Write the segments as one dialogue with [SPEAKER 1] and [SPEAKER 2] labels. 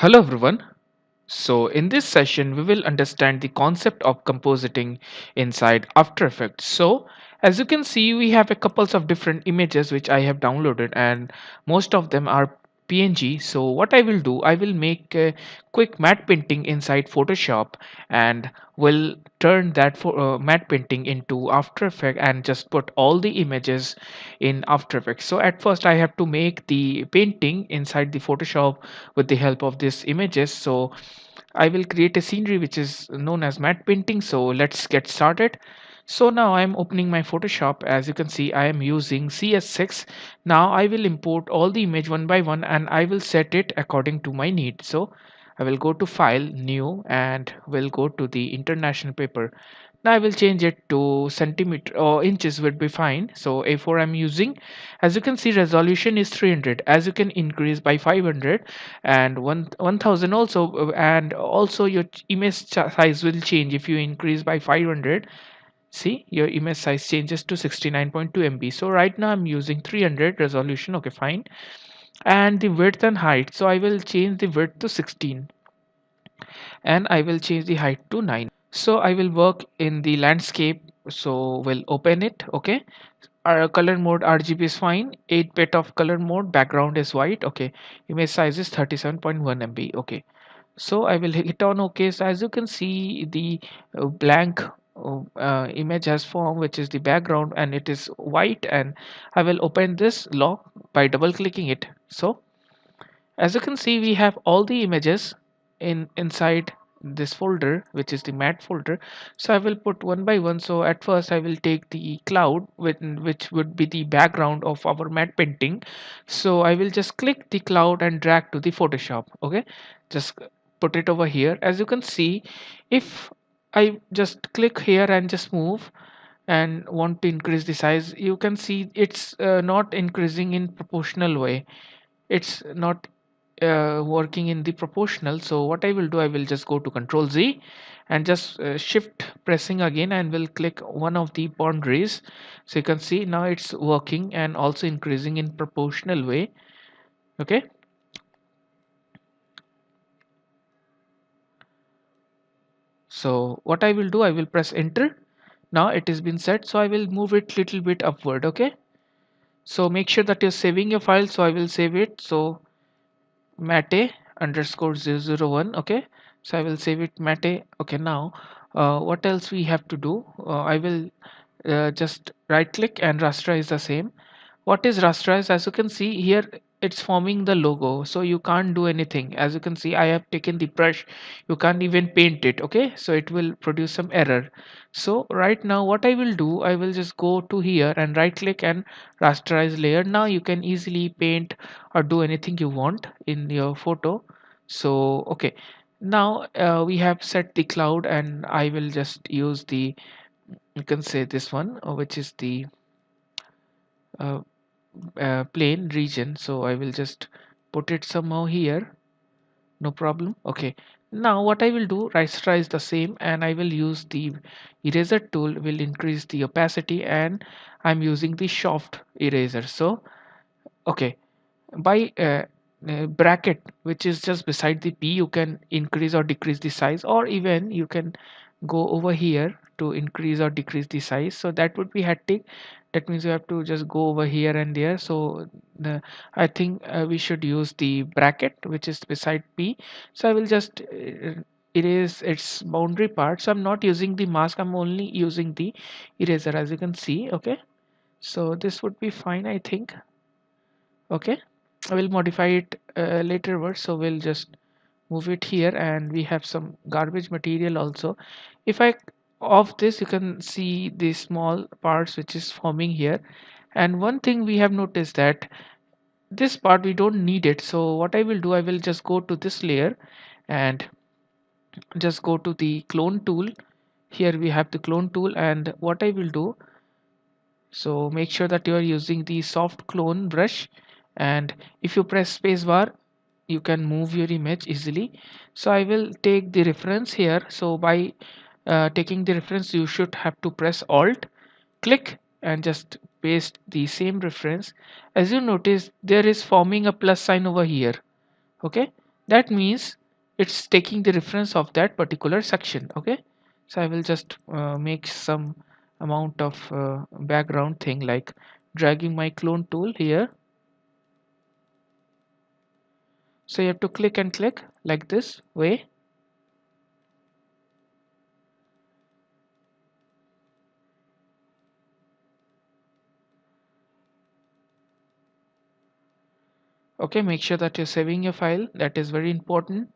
[SPEAKER 1] Hello everyone. So in this session we will understand the concept of compositing inside After Effects. So as you can see we have a couples of different images which I have downloaded and most of them are PNG. So what I will do, I will make a quick matte painting inside Photoshop and will turn that for matte painting into After Effects and just put all the images in After Effects. So at first I have to make the painting inside the Photoshop with the help of these images. So I will create a scenery which is known as matte painting. So let's get started. So now I am opening my Photoshop. As you can see, I am using CS6. Now I will import all the image one by one and I will set it according to my need. So I will go to file, new, and will go to the international paper. Now I will change it to centimeter or inches would be fine. So A4 I'm using. As you can see, resolution is 300. As you can increase by 500 and 1000 also, and also your image size will change if you increase by 500. See, your image size changes to 69.2 MB. So right now I'm using 300 resolution. Okay, fine. And the width and height. So I will change the width to 16 and I will change the height to 9. So I will work in the landscape. So we'll open it. Okay. Our color mode RGB is fine. 8-bit of color mode. Background is white. Okay. Image size is 37.1 MB. Okay. So I will hit on OK. So as you can see, the blank image has formed, which is the background, and it is white. And I will open this log by double clicking it. So as you can see, we have all the images inside this folder, which is the matte folder. So I will put one by one. So at first I will take the cloud which would be the background of our matte painting. So I will just click the cloud and drag to the Photoshop. Okay, just put it over here. As you can see, if I just click here and just move and want to increase the size, you can see it's not increasing in proportional way. It's not working in the proportional. So what I will do, I will just go to Control Z and just shift pressing again and will click one of the boundaries. So you can see now it's working and also increasing in proportional way. Okay, so what I will do, I will press enter. Now it has been set, so I will move it little bit upward. Okay, so make sure that you're saving your file. So I will save it. So mate underscore 001. Okay, so I will save it mate. Okay, now what else we have to do, I will just right click and rasterize the same. What is rasterize? As you can see here, it's forming the logo, so you can't do anything. As you can see, I have taken the brush, you can't even paint it. Okay, so it will produce some error. So right now what I will do, I will just go to here and right click and rasterize layer. Now you can easily paint or do anything you want in your photo. So okay, now we have set the cloud and I will just use the, you can say this one, which is the uh, plane region. So I will just put it somehow here, no problem. Okay, now what I will do, rasterize the same and I will use the eraser tool, will increase the opacity, and I'm using the soft eraser. So okay, by bracket which is just beside the P, you can increase or decrease the size, or even you can go over here to increase or decrease the size. So that would be hectic. That means you have to just go over here and there. So I think we should use the bracket which is beside P. So I will just erase its boundary part. So I'm not using the mask, I'm only using the eraser, as you can see. Okay, so this would be fine, I think. Okay, I will modify it later. So we'll just move it here, and we have some garbage material also. If I off this, you can see the small parts which is forming here. And one thing we have noticed that this part we don't need it. So what I will do, I will just go to this layer and just go to the clone tool. Here we have the clone tool, and what I will do, so make sure that you are using the soft clone brush, and if you press space bar you can move your image easily. So I will take the reference here. So by taking the reference, you should have to press alt, click, and just paste the same reference. As you notice, there is forming a plus sign over here. Okay, that means it's taking the reference of that particular section. Okay, so I will just make some amount of background thing, like dragging my clone tool here. So you have to click and click like this way. Okay, make sure that you're saving your file, that is very important.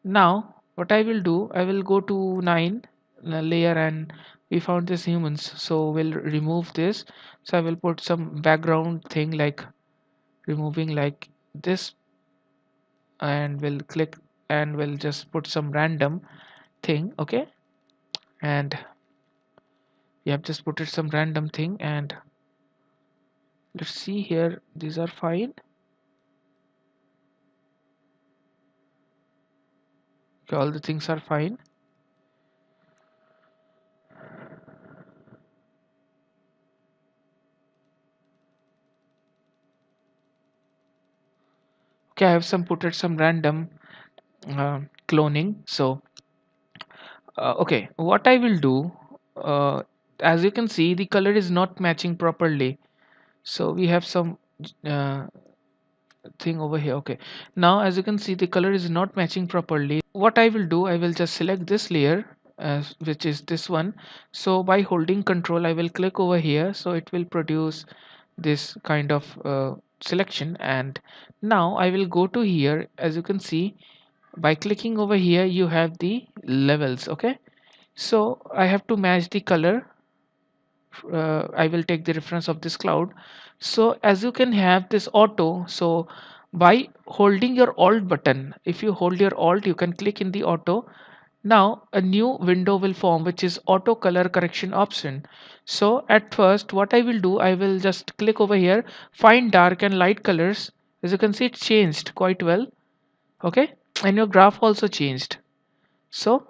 [SPEAKER 1] Now what I will do, I will go to 9 layer, and we found this humans, so we'll remove this. So I will put some background thing, like removing like this, and we'll click and we'll just put some random thing. Okay, and we have just put it some random thing, and let's see here, these are fine. Okay, all the things are fine. Okay, I have some put it some random cloning. So okay, what I will do, uh, as you can see, the color is not matching properly, so we have some uh, thing over here. Okay, now as you can see, the color is not matching properly. What I will do, I will just select this layer, which is this one. So by holding control, I will click over here, so it will produce this kind of selection. And now I will go to here. As you can see, by clicking over here, you have the levels. Okay, so I have to match the color. I will take the reference of this cloud. So as you can have this auto, so by holding your alt button, if you hold your alt, you can click in the auto. Now a new window will form, which is auto color correction option. So at first what I will do, I will just click over here, find dark and light colors. As you can see, it changed quite well. Okay, and your graph also changed. So,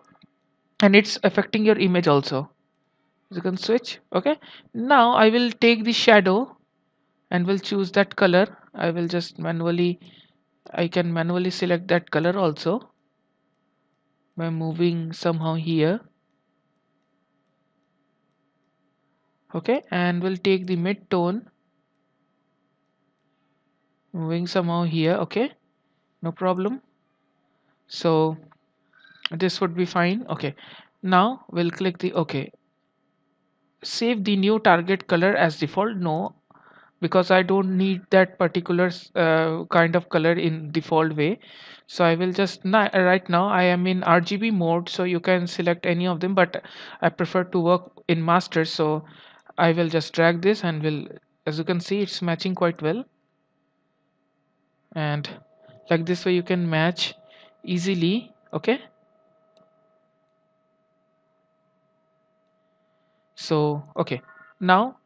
[SPEAKER 1] and it's affecting your image also. You can switch. Okay, now I will take the shadow and will choose that color. I will just manually, I can manually select that color also by moving somehow here. Okay, and we'll take the mid tone, moving somehow here. Okay, no problem. So this would be fine. Okay, now we'll click the OK. Save the new target color as default. No, because I don't need that particular kind of color in default way. So I will just right now I am in RGB mode, so you can select any of them, but I prefer to work in master. So I will just drag this and will, as you can see, it's matching quite well. And like this way you can match easily. Okay, so okay, now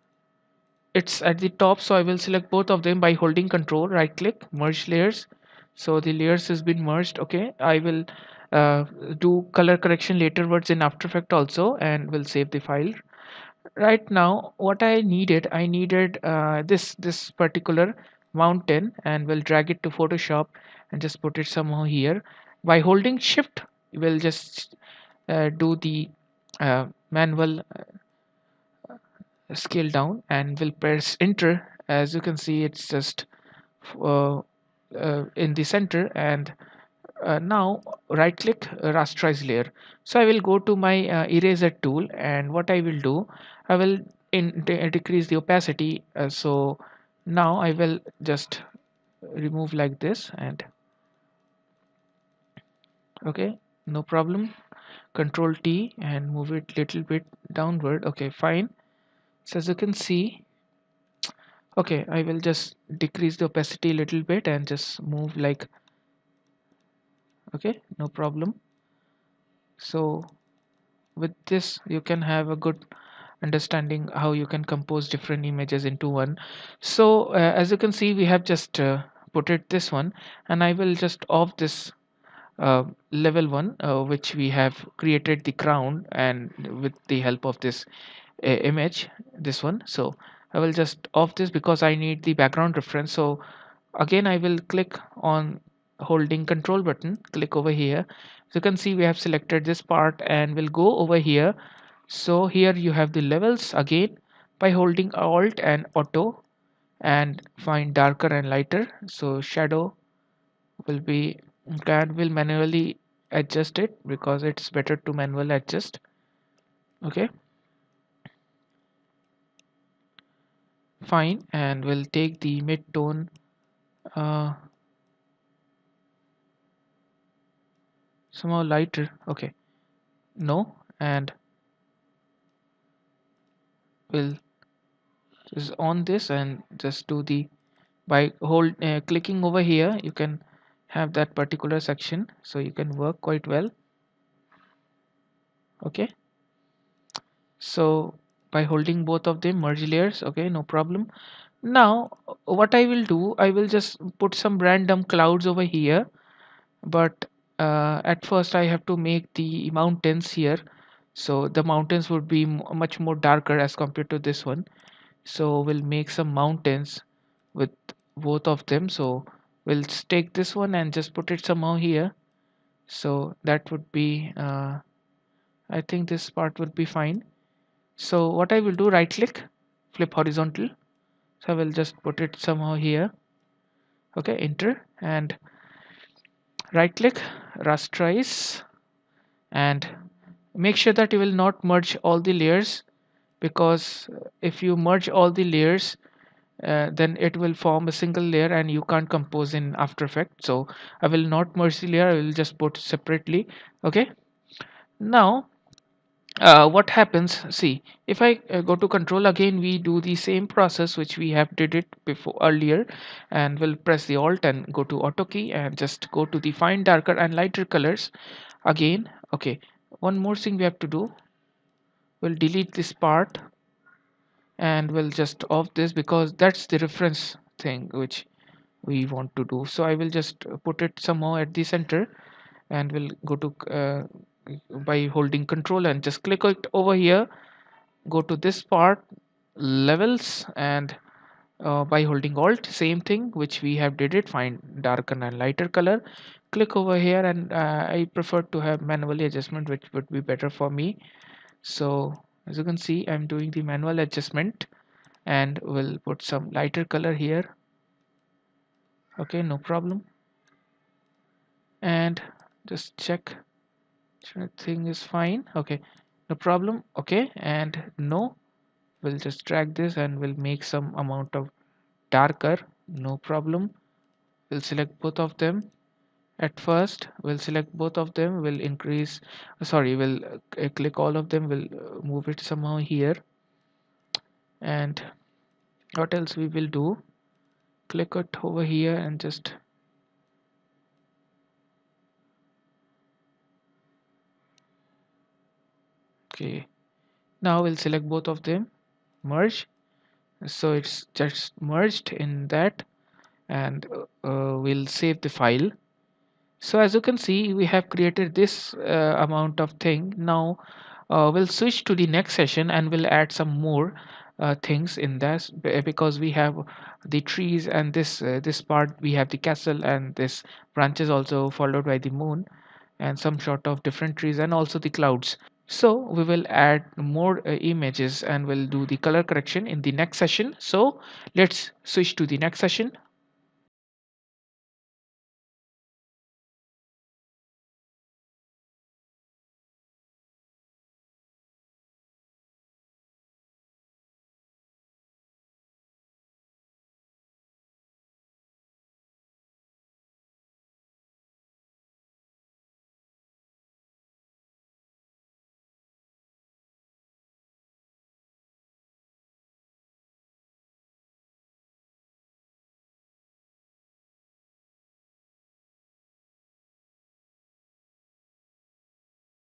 [SPEAKER 1] it's at the top, so I will select both of them by holding control, right click, merge layers. So the layers has been merged. Okay, I will do color correction laterwards in After Effects also, and will save the file. Right now what I needed this particular mountain, and will drag it to Photoshop and just put it somehow here. By holding shift, we'll just do the manual scale down, and will press enter. As you can see, it's just uh, in the center. And now right click, rasterize layer. So I will go to my eraser tool, and what I will do, I will decrease the opacity. So now I will just remove like this, and okay, no problem. Control T and move it little bit downward. Okay, fine. So as you can see, okay, I will just decrease the opacity a little bit and just move like, okay, no problem. So with this you can have a good understanding how you can compose different images into one. So as you can see, we have just put it this one, and I will just off this level one, which we have created the crown, and with the help of this image, this one. So I will just off this because I need the background reference. So again I will click on holding control button, click over here. So you can see we have selected this part and we'll go over here. So here you have the levels again. By holding alt and auto and find darker and lighter, so shadow will be, and will manually adjust it because it's better to manual adjust. Okay, fine, and we'll take the mid tone uh, somehow lighter. Okay, no, and we'll just on this and just do the, by hold clicking over here you can have that particular section, so you can work quite well. Okay, so by holding both of them, merge layers. Okay, no problem. Now what I will do, I will just put some random clouds over here, but at first I have to make the mountains here, so the mountains would be much more darker as compared to this one. So we'll make some mountains with both of them. So we'll take this one and just put it somehow here, so that would be I think this part would be fine. So what I will do, right click, flip horizontal, so I will just put it somehow here. Okay, enter, and right click, rasterize, and make sure that you will not merge all the layers, because if you merge all the layers, then it will form a single layer and you can't compose in After Effects. So I will not merge the layer, I will just put separately. Okay, now what happens, see, if I go to control again, we do the same process which we have did it before earlier, and we'll press the alt and go to auto key and just go to the find darker and lighter colors again. Okay, one more thing we have to do, we'll delete this part and we'll just off this because that's the reference thing which we want to do. So I will just put it somehow at the center, and we'll go to by holding control and just click it over here, go to this part, levels, and by holding alt, same thing which we have did it, find darker and lighter color, click over here, and I prefer to have manually adjustment, which would be better for me. So as you can see, I'm doing the manual adjustment and we'll put some lighter color here. Okay, no problem, and just check everything is fine. Okay, no problem. Okay, and no, we'll just drag this and we'll make some amount of darker, no problem. We'll select both of them. At first we'll select both of them, we'll increase, sorry, we'll click all of them, we'll move it somehow here. And what else we will do, click it over here and just, okay, now we'll select both of them, merge, so it's just merged in that, and we'll save the file. So as you can see, we have created this amount of thing. Now we'll switch to the next session and we'll add some more things in this, because we have the trees, and this part we have the castle, and this branches also followed by the moon, and some sort of different trees, and also the clouds. So we will add more images and we'll do the color correction in the next session. So let's switch to the next session.